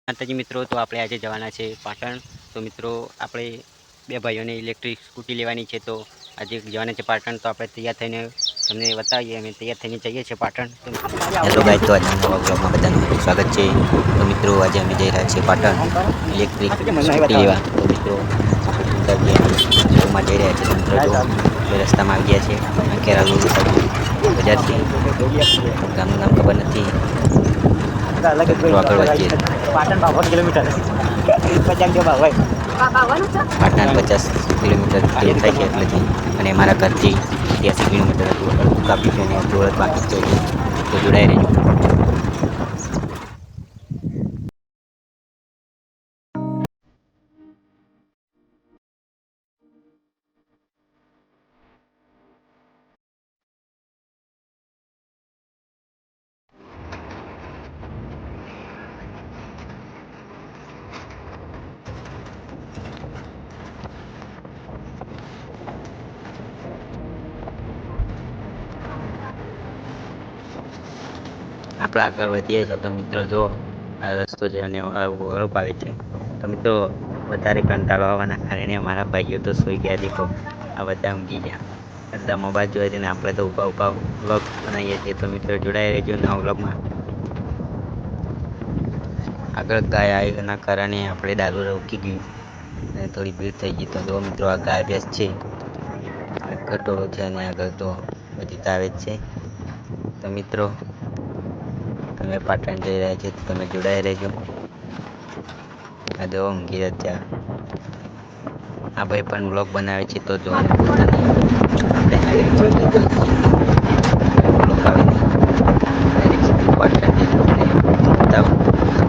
માતાજી મિત્રો, તો આપણે આજે જવાના છે પાટણ. તો મિત્રો, આપણે બે ભાઈઓને ઇલેક્ટ્રિક સ્કૂટી લેવાની છે, તો આજે જવાના છે પાટણ. તો આપણે તૈયાર થઈને તમને બતાવીએ. અમે તૈયાર થઈને જઈએ છીએ પાટણ. હેલો ગાઈસ, તો આજના નવા બ્લોગમાં બધાનું સ્વાગત છે. તો મિત્રો, આજે અમે જઈ રહ્યા છીએ પાટણ ઇલેક્ટ્રિક સ્કૂટી લેવા. તો મિત્રો, માં જઈ રહ્યા છે. મિત્રો, જો રસ્તામાં આવી ગયા છે અંકેરા રોડ બજારથી. ગામનું નામ ખબર નથી. મિત્રો, આગળ વધીએ. પાટણ 52 કિલોમીટર 50 કિલોમીટર જેવું થાય છે એટલેથી. અને મારા ઘરથી 83 કિલોમીટર હતું. કાપી છે અને થોડું બાકી છે, તો જોડાઈ રહેજો. આપણે આગળ વધીએ છીએ. તો મિત્રો, જો આ રસ્તો છે અને વળપ આવે છે. તો મિત્રો, વધારે કંટાળો આવવાના કારણે અમારા ભાઈઓ તો સૂઈ ગયા. દેખો, આ બધા ઊંઘી ગયા. બધા મોબાઈલ જોઈએ છે ને આપણે તો ઊભા વ્લોગ બનાવીએ છીએ. તો મિત્રો, જોડાઈ રહેજો નવા વ્લોગમાં. આગળ ગાય આવ્યાના કારણે આપણે દારૂ રોકી ગયું અને થોડી ભીડ થઈ ગઈ. તો જો મિત્રો, આ ગાય ભેંસ છે, કટોળો છે અને આગળ તો બધી આવે જ છે. તો મિત્રો, તમે પાટણ જઈ રહ્યા છો તો તમે જોડાઈ રહેજો. આ જો ઊંઘી રહ્યા. આ ભાઈ પણ બ્લોગ બનાવે છે, તો જોવાનું ભૂલતા નહીં. આપણે આગળ બ્લોગ આવે નહીં. ડાયરેક્ટ પાટણ જઈને તમને બતાવું સ્કૂટી. ડાયરેક્ટ જય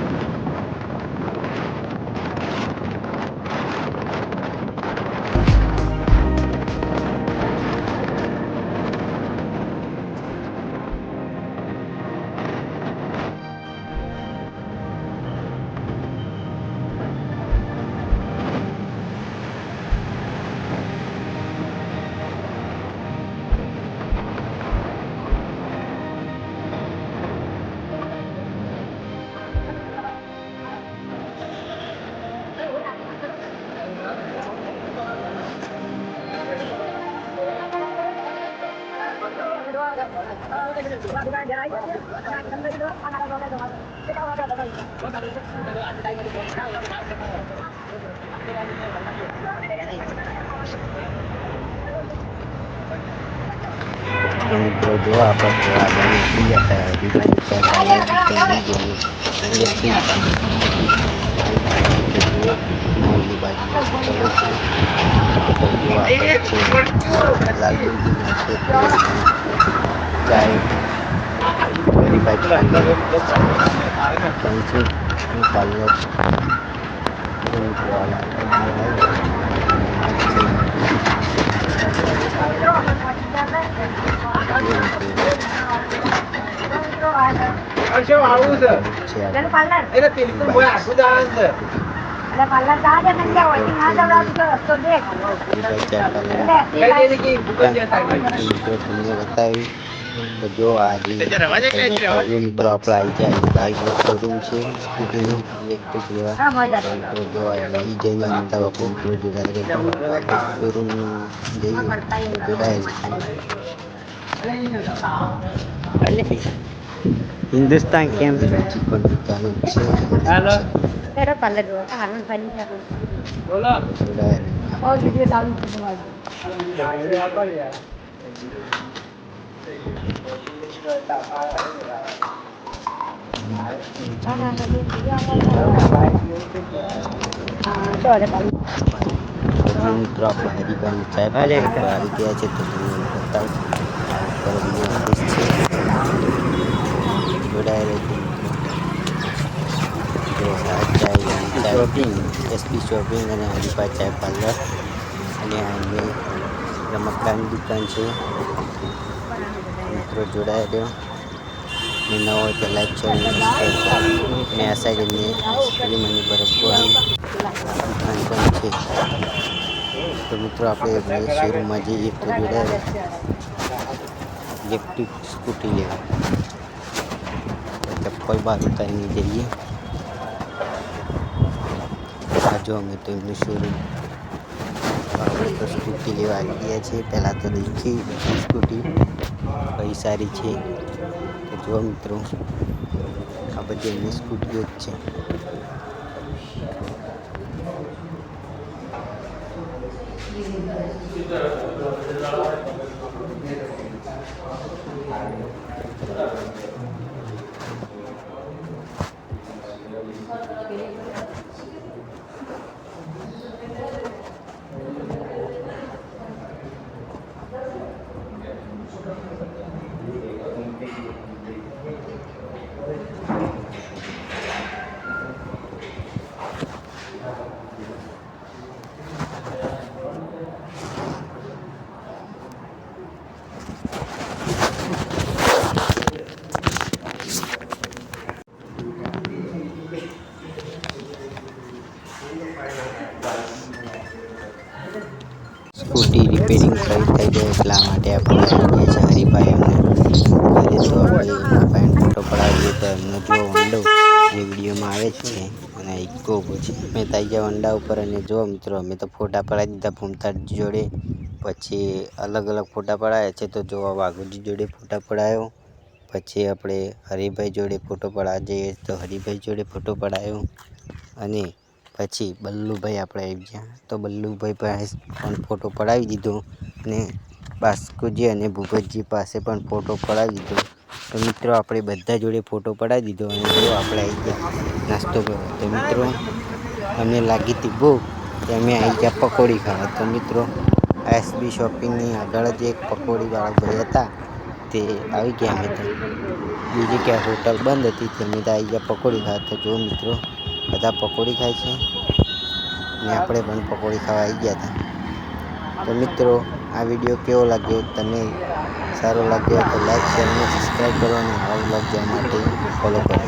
માતા. મિત્રો, જો આપણે આગળ નીકળી જતા તો જો આજે મિત્રો આપણે આવી શોરૂમ છે સ્કૂટીનું ઇલેક્ટ્રિક લેવા. તો જો આવી જઈએ શોરૂમ જઈએ જોડાયેલ હિન્દુસ્તાન કેમ ચિકન દુકાન છે. હેલો મિત્રો, આપણે હરિભાઈ ચાય આવી ગયા છે, તો તમને બતાવું. શોપિંગ એસપી શોપિંગ અને હરિભાઈ ચાય પાર્લર. અને અહીં રમકડાની દુકાન છે. મિત્રો, જોડાઈ રહ્યો. ને નવો હોય તો લાઈક છે અને આ સાઈડ એમને મને બરફ દુકાન પણ તો મિત્રો આપણે શોરૂમમાં જઈએ તો જોડાય ઇલેક્ટ્રિક સ્કૂટી લેવા ચપ્પલ બહાર ઉતારીને જઈએ. આ જો અમે તો એમનું શોરૂમ આપણે તો સ્કૂટી લેવા આવી ગયા છીએ. પહેલાં તો દેખી સ્કૂટી કઈ સારી છે તો જો મિત્રો આ બધી એમની સ્કૂટીઓ જ છે. સ્કૂટી રિપેરિંગ થઈ જાય એટલા માટે આપણે આવી ગયા છે હરિભાઈ એમને ઘરે. તો આપણે ફોટો પડાવીએ તો એમનો જો વંડો જે વિડીયોમાં આવે છે અને ઇકો ઊભો છે. મેં થઈ ગયા વંડા ઉપર અને જો મિત્રો અમે તો ફોટા પડાવી દીધા ભૂમતાજ જોડે. પછી અલગ અલગ ફોટા પડાવ્યા છે તો જો વાઘુજી જોડે ફોટા પડાવ્યો. પછી આપણે હરિભાઈ જોડે ફોટો પડાવવા જઈએ તો હરિભાઈ જોડે ફોટો પડાવ્યો. અને પછી બલ્લુભાઈ આપણે આવી ગયા તો બલ્લુભાઈ પાસે પણ ફોટો પડાવી દીધો. અને બાસ્કુજી અને ભૂપતજી પાસે પણ ફોટો પડાવી દીધો. તો મિત્રો આપણે બધા જોડે ફોટો પડાવી દીધો અને જો આપણે આવી ગયા નાસ્તો કરવા. તો મિત્રો અમને લાગી હતી ભૂખ કે અમે આવી ગયા પકોડી ખાવા. તો મિત્રો એસબી શોપિંગની આગળ જ એક પકોડીવાળા ભાઈ હતા તે આવી ગયા. અમે તો બીજી ક્યાં હોટલ બંધ હતી તે અમે તો આવી ગયા પકોડી ખાવા. તો જો મિત્રો બધા પકોડી ખાય છે ને આપણે પણ પકોડી ખાવા આવી ગયા હતા. તો મિત્રો આ વિડીયો કેવો લાગ્યો, તમે સારો લાગ્યો તો લાઈક શેર અને સબસ્ક્રાઈબ કરો અને આવા વ્લોગ જોવા માટે ફોલો કરો.